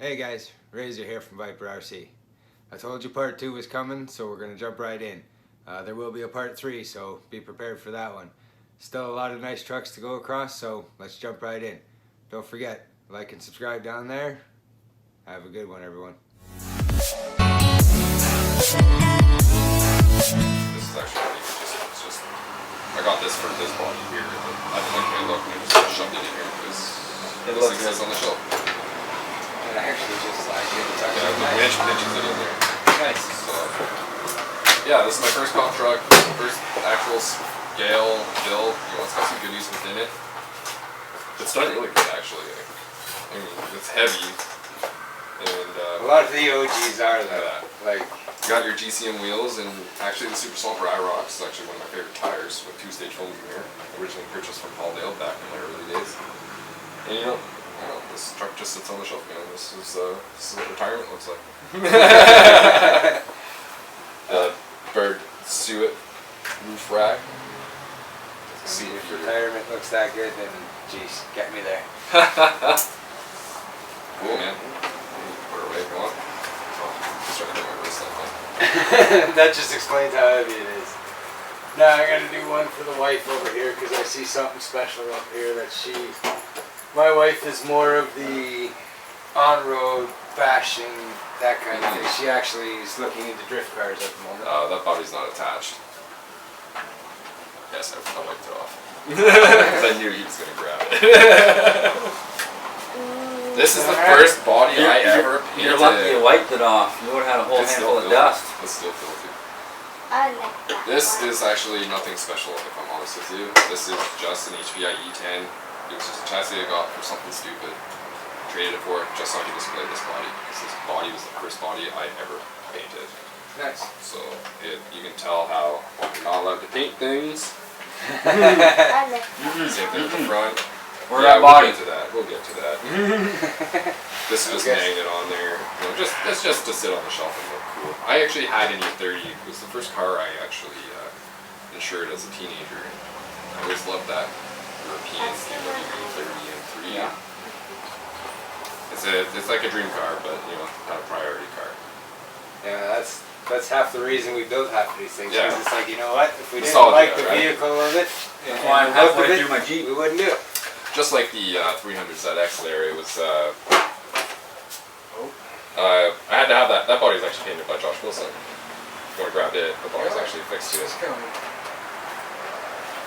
Hey guys, Razor here from Viper RC. I told you part 2 was coming, so we're going to jump right in. There will be a part 3, so be prepared for that one. Still a lot of nice trucks to go across, so let's jump right in. Don't forget, like and subscribe down there. Have a good one, everyone. This is actually it's just I got this for this body here. I didn't like my look and I just shoved it in here because this thing says on the shelf. And I actually just like it. Yeah, the winch pinches it in there. Nice. So, yeah, this is my first comp truck, first actual scale build. You know, it's got some goodies within it. It's done really good actually. I mean, it's heavy. And a lot of the OGs are though. Like, you got your GCM wheels, and actually the Super Saltper IROX is actually one of my favorite tires with 2-stage foam veneer. Originally purchased from Paul Dale back in my early days. And you know, this truck just sits on the shelf, man. This is what retirement looks like. Bird suet roof rack. see if retirement looks that good, then geez, get me there. Cool, man. Put it away if you want. Just trying to get my wrist up. That just explains how heavy it is. Now I gotta do one for the wife over here because I see something special up here that my wife is more of the on-road bashing, that kind of thing. She actually is looking into drift cars at the moment. That body's not attached. Yes, I wiped it off. Because I knew he was going to grab it. This is the first body I ever painted. You're lucky you wiped it off. You would have had a whole handful of dust. It's still filthy. I like that. This is actually nothing special, if I'm honest with you. This is just an HBI E10. It was just a chassis I got for something stupid. Traded it for just so I could display this body, because this body was the first body I ever painted. Nice. So you can tell how you're not allowed to paint things. I like that. Same thing with the front. Or Yeah, that body. We'll get to that. This is just hanging it on there. You know, it's just to sit on the shelf and look cool. I actually had an E30. It was the first car I actually insured as a teenager. I always loved that European BMW E30 M3. Yeah. It's like a dream car, but you know, not a priority car. Yeah, that's half the reason we built half of these things. Yeah. Because it's like, you know what? If we didn't Nostalgia, like the right? vehicle of it, That's why I'm halfway through my Jeep. we wouldn't do it. Just like the 300ZX there, it was. I had to have that. That body was actually painted by Josh Wilson. If you want to grab it, the body's actually fixed to it.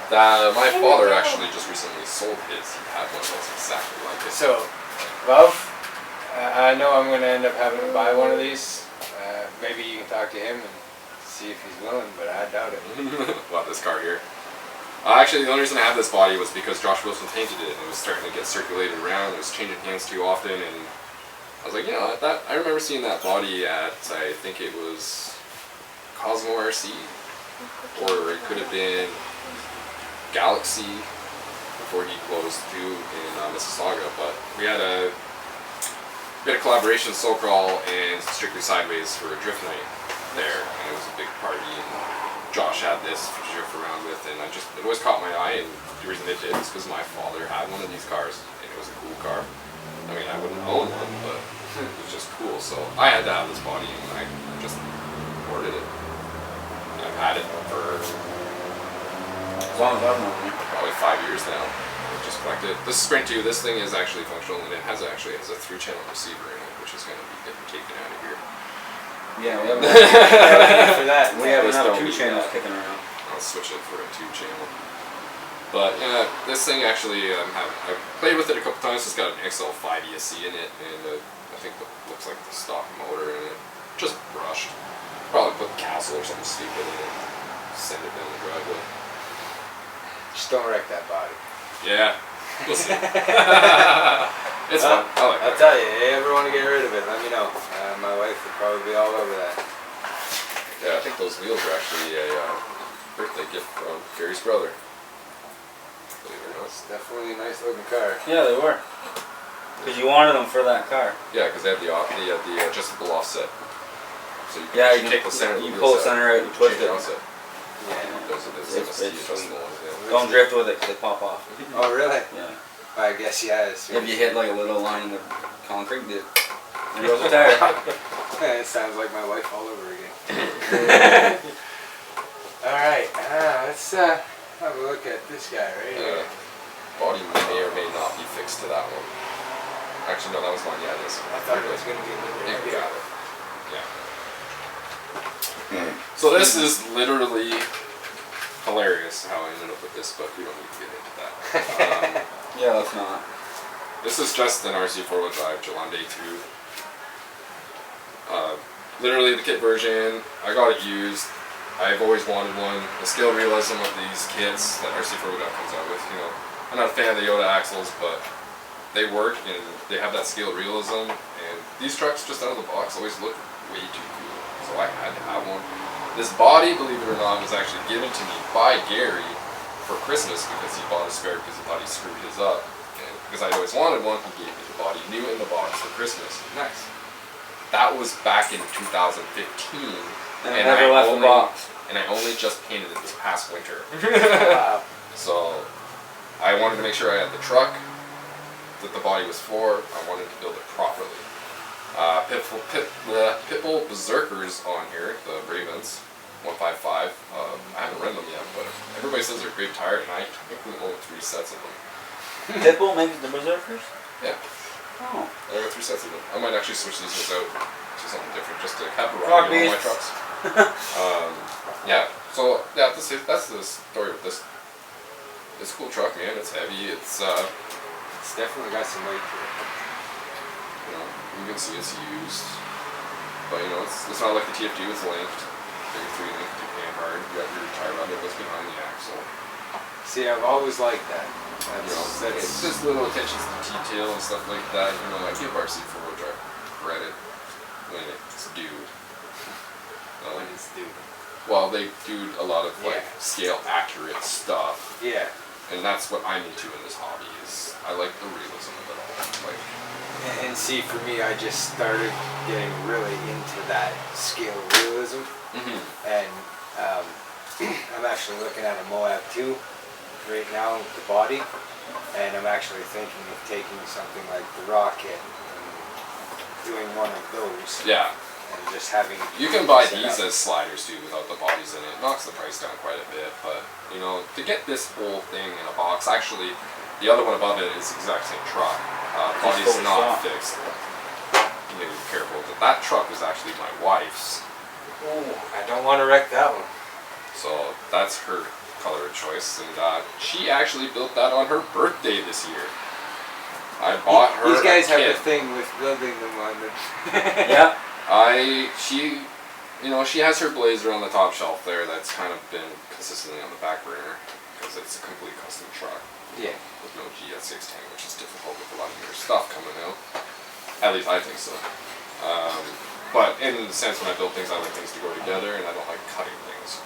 My father actually just recently sold his. He had one that's exactly like it. So, Love, I know I'm going to end up having to buy one of these. Maybe you can talk to him and see if he's willing, but I doubt it. About this car here. Actually, the only reason I have this body was because Josh Wilson painted it, and it was starting to get circulated around. It was changing hands too often, and I was like, you know, I remember seeing that body at, I think it was Cosmo RC, or it could have been Galaxy before he closed too in Mississauga. But we had a collaboration with Soul Crawl and Strictly Sideways for a drift night there, and it was a big party. And Josh had this to drift around with, and it always caught my eye. And the reason it did is because my father had one of these cars, and it was a cool car. I mean, I wouldn't own one, but it was just cool. So I had to have this body, and I just ordered it. And I've had it for As long as I've known you. probably 5 years now. I just collected it. This is Sprint 2. This thing is actually functional, and it actually has a 3-channel receiver in it, which is going to be getting taken out of here. Yeah, we have For that. we have Please another don't 2 do channels that. kicking around. I'll switch it for a 2-channel. But yeah, this thing actually, I played with it a couple times. It's got an XL5 ESC in it, and I think it looks like the stock motor in it. Just brushed. Probably put Castle or something stupid in it. Send it down the driveway. Just don't wreck that body. Yeah, we'll see. It's fun. I like I'll that. tell you, if you ever want to get rid of it, let me know. My wife would probably be all over that. Yeah, I think those wheels are actually a birthday gift from Gary's brother. Believe it or not. It's definitely a nice looking car. Yeah, they were. Because you wanted them for that car. Yeah, because they have the adjustable offset. So you can Yeah, actually take the center of the you wheels pull the out, center out, you twist change the it. offset. Yeah. Those are the It's adjustable ones, yeah. Don't drift with it because they pop off. Oh, really? Yeah. I guess, yeah. If you hit like a little line in the concrete, There goes the tire. It sounds like my wife all over again. Alright, let's have a look at this guy right here. Body may or may not be fixed to that one. Actually, no, that was mine. Yeah, it is. I thought it was going to be a little Yeah, right we here. got it. Yeah. So this is literally hilarious how I ended up with this, but we don't need to get into that. Yeah, let's not. This is just an RC 4-wheel drive Jalande 2. Literally the kit version. I got it used. I've always wanted one. The scale realism of these kits that RC 4-wheel drive comes out with, you know, I'm not a fan of the Yoda axles, but they work and they have that scale realism. And these trucks, just out of the box, always look way too cool. So I had to have one. This body, believe it or not, was actually given to me by Gary for Christmas because he bought a spare because he thought he screwed his up. And because I always wanted one, he gave me the body new in the box for Christmas. Nice. That was back in 2015. And I never left the box. And I only just painted it this past winter. Wow. So I wanted to make sure I had the truck that the body was for. I wanted to build it properly. Pitbull Berserkers on here, the Ravens 155. I haven't ridden them yet, but everybody says they're great tire, and I technically own 3 sets of them. Pitbull makes the Berserkers? Yeah, Oh. I got 3 sets of them. I might actually switch these ones out to something different, just to have a Frog variety on my beasts. trucks. Yeah. So yeah, that's the story with this. It's a cool truck, man. It's heavy. It's It's definitely got some weight to it. you know, you can see it's used, but you know, it's not like the TFG with linked. Big 3 linked and hard. You got your tire rod that goes behind the axle. See, I've always liked that. You know, it's just little attentions to detail and stuff like that. You know, I give RC 4-wheel drive credit when it's due. when it's due. Well, they do a lot of like Yeah. scale accurate stuff, Yeah. and that's what I'm into in this hobby. Is I like the realism of it all. Like, And see, for me, I just started getting really into that scale realism, and I'm actually looking at a Moab 2 right now with the body, and I'm actually thinking of taking something like the Rocket and doing one of those, yeah, and just having. you can buy set these up. as sliders too without the bodies in it. It knocks the price down quite a bit, but you know, to get this whole thing in a box, actually, the other one above it is the exact same truck. Body's fully not stock. fixed. You need to be careful. But that truck is actually my wife's. Ooh, I don't want to wreck that one. So that's her color of choice, and she actually built that on her birthday this year. I bought her. These guys a have kit. a thing with building them on the. Yeah. You know, she has her Blazer on the top shelf there. That's kind of been consistently on the back burner because it's a complete custom truck. Yeah. With no GS610, which is difficult with a lot of newer stuff coming out. At least I think so. But in the sense, when I build things, I like things to go together, and I don't like cutting things.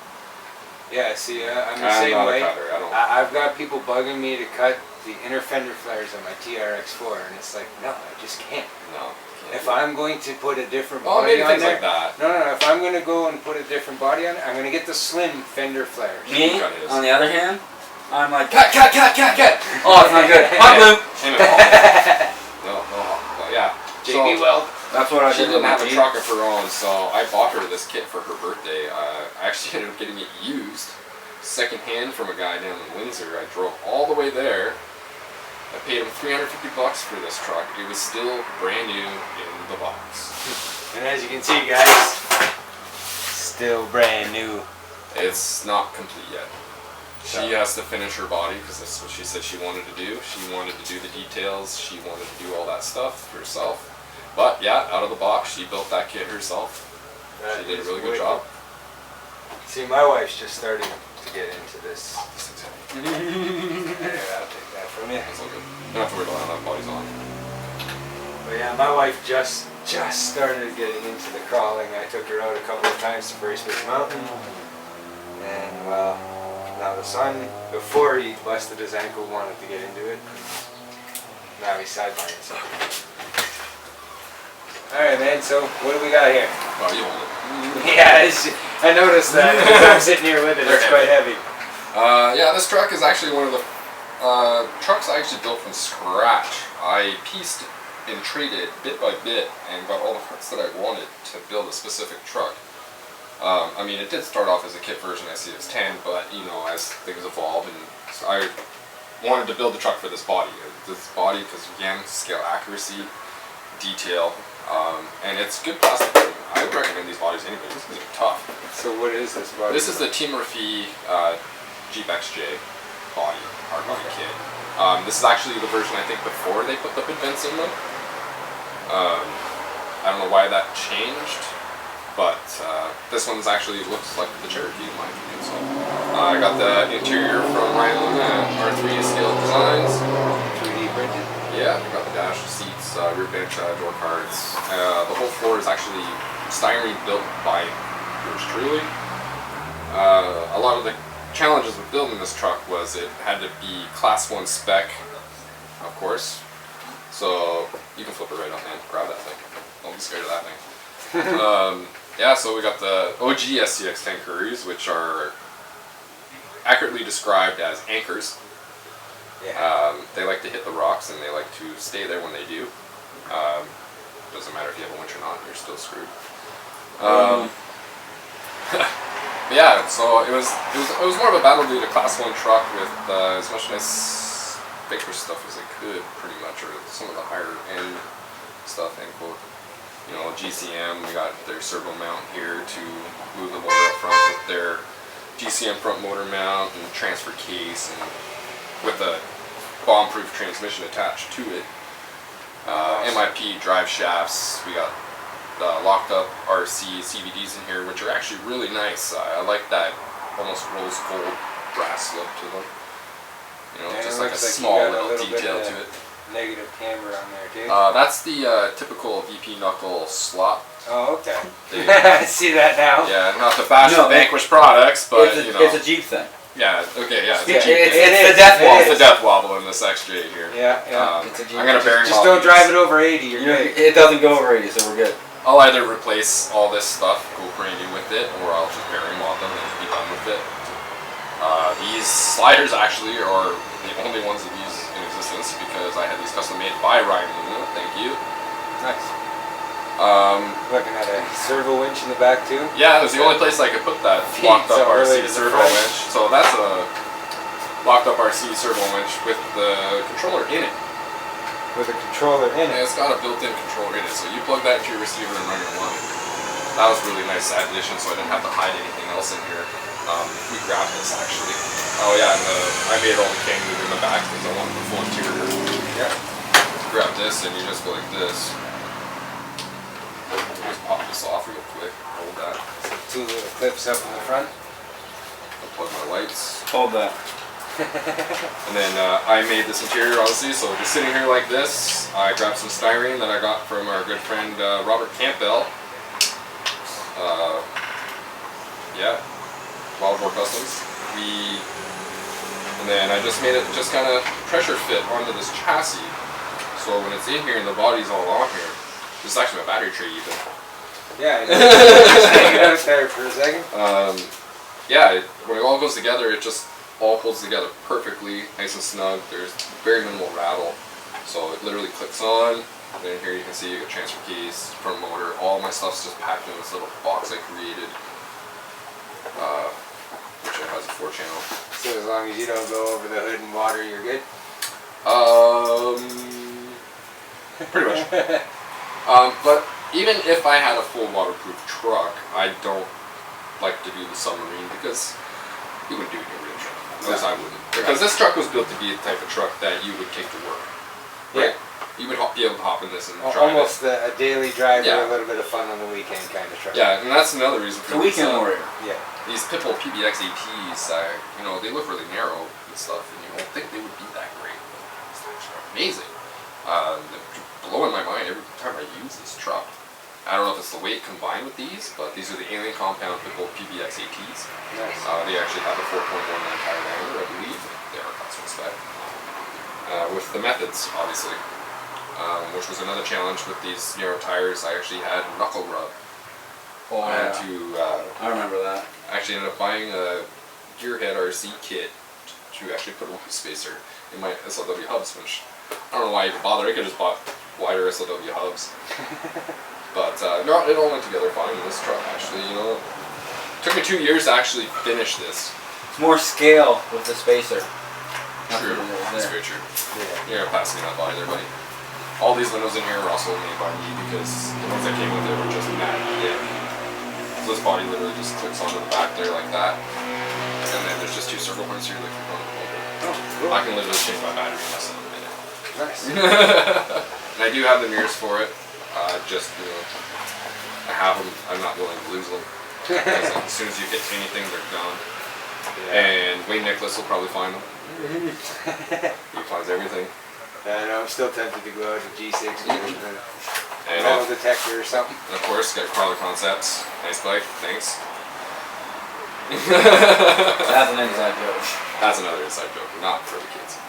Yeah, see, I'm the I'm same not way. a cutter. I don't. I've got people bugging me to cut the inner fender flares on my TRX4, and it's like, no, I just can't. No. If I'm going to put a different Well, body maybe on things there, like that. no, if I'm going to go and put a different body on it, I'm going to get the slim fender flares. Me, Cut his. on the other hand, I'm like, cut! Oh, it's not good. Hot blue! Him and Paul. No, but yeah. JB So, Weld. That's what I she did didn't with have my a Jeep. truck of her own, so I bought her this kit for her birthday. I actually ended up getting it used, secondhand from a guy down in Windsor. I drove all the way there. I paid him $350 for this truck. It was still brand new in the box. And as you can see, guys, still brand new. It's not complete yet. She has to finish her body because that's what she said she wanted to do. She wanted to do the details. She wanted to do all that stuff herself. But yeah, out of the box, she built that kit herself. She did a really good job. See, my wife's just starting to get into this. This thing's heavy. Yeah, I'll take that from you. It's all good. Don't have to worry about how that body's on. But yeah, my wife just started getting into the crawling. I took her out a couple of times to Bracebridge Mountain. And well, now the son, before he busted his ankle, wanted to get into it. Now he's sidelining something. Alright man, so what do we got here? Oh, you want it. Yeah, I noticed that as I'm sitting here with it. They're It's quite heavy. Yeah, this truck is actually one of the trucks I actually built from scratch. I pieced and traded bit by bit and got all the parts that I wanted to build a specific truck. I mean, it did start off as a kit version SCX10, but you know, as things evolved, and so I wanted to build the truck for this body. This body, because again, scale accuracy, detail, and it's good plastic. I would recommend these bodies to anybody because they're tough. So what is this body? This is the Team Murphy Jeep XJ body, hard body kit. This is actually the version I think before they put the hood vents in them. I don't know why that changed, but this one actually looks like the Cherokee in my opinion. So I got the interior from Ryan Luna, R3 Scale Designs. 3D printed? Yeah, we got the dash, seats, rear bench, door cards. The whole floor is actually styrene built by yours truly. A lot of the challenges with building this truck was it had to be class 1 spec, of course. So you can flip it right on and grab that thing. Don't be scared of that thing. Yeah, so we got the OG SCX10 Curries, which are accurately described as anchors. Yeah. They like to hit the rocks and they like to stay there when they do. Doesn't matter if you have a winch or not, you're still screwed. Yeah, so it was more of a battle due to class 1 truck with as much nice Baker stuff as it could, pretty much, or some of the higher end stuff, end quote. You know, GCM, we got their servo mount here to move the motor up front with their GCM front motor mount and transfer case, and with a bomb-proof transmission attached to it. MIP drive shafts, we got locked up RC CVDs in here, which are actually really nice. I like that almost rose gold brass look to them. You know, Yeah, just it like a looks like you small got a little little bit detail of to it. Negative camber on there too. That's the typical VP knuckle slot. Oh, okay. They- I see that now. Yeah, not to bash No, Vanquish products, but you know. It's a Jeep thing. Yeah, okay, yeah. It's, Yeah, a Jeep. it's It the is, death it wobble. It's the death wobble in this XJ here. Yeah, yeah. It's a Jeep. I'm gonna bearing Just don't drive it over 80. You're good. It doesn't go over 80, so we're good. I'll either replace all this stuff, go brand new with it, or I'll just bearing mod them and be done with it. These sliders actually are the only ones of these in existence because I had these custom made by Ryan Luna. Thank you. Nice. Looking at a servo winch in the back too. Yeah, it was the only place I could put that Feet locked up so early RC to the servo front. winch. So that's a locked up RC servo winch with the controller in it. With a controller in And it. it's got a built-in controller in it, so you plug that into your receiver and run your line. That was really nice addition, so I didn't have to hide anything else in here. We grabbed this actually. Oh yeah, and I made all the cane move in the back because I wanted the full interior. Yeah. Grab this and you just go like this. Just pop this off real quick. Hold that. Two little clips up in the front. I'll plug my lights. Hold that. And then I made this interior obviously, so just sitting here like this, I grabbed some styrene that I got from our good friend Robert Campbell. Yeah, Wildboard Customs. And then I just made it just kind of pressure fit onto this chassis. So when it's in here and the body's all on here, this is actually my battery tray even. Yeah. Just hang it out there for a second. Yeah, when it all goes together, it just all holds together perfectly, nice and snug. There's very minimal rattle. So it literally clicks on. And then here you can see a transfer case, front motor. All my stuff's just packed in this little box I created. Which has a 4-channel. So as long as you don't go over the hood and water, you're good. Pretty much. But even if I had a full waterproof truck, I don't like to do the submarine because you wouldn't do it in a real truck. At least I wouldn't. Because this truck was built to be the type of truck that you would take to work. Right? Yeah. You would be able to hop in this and drive Almost a daily drive Yeah. or a little bit of fun on the weekend kind of truck. it. Yeah, and that's another reason for The weekend warrior. Yeah. these Pitbull PBX ATs. You know, they look really narrow and stuff, and you don't think they would be that great. These things are amazing. They're blowing my mind every time I use this truck. I don't know if it's the weight combined with these, but these are the Alien Compound Pitbull PBX ATs. Nice. They actually have a 4.19 tire diameter, I believe. They are class 1 spec. With the methods, obviously. Which was another challenge with these narrow tires. I actually had knuckle rub. Oh, I had yeah. to I remember that. actually ended up buying a Gearhead RC kit to actually put a wheel spacer in my SLW hubs, which I don't know why I even bothered. I could have just bought wider SLW hubs. But no, it all went together fine in this truck actually, you know. Took me 2 years to actually finish this. It's more scale with the spacer. True. That's very true. Yeah. You're passing that by there, buddy. All these windows in here were also made by me because the ones that came with it were just mad big. So this body literally just clicks onto the back there like that. And then there's just 2 circle points here that click on the motor. Oh, cool. I can literally change my battery in less than a minute. Nice. And I do have the mirrors for it. Just, you know, I have them. I'm not willing to lose them. Because as soon as you hit anything, they're gone. Yeah. And Wayne Nicholas will probably find them. He finds everything. I know, I'm still tempted to go out to G6 and a And metal detector or something. of course, got Crawler Concepts. Nice bike, thanks. That's an inside joke. That's another inside joke, not for the kids.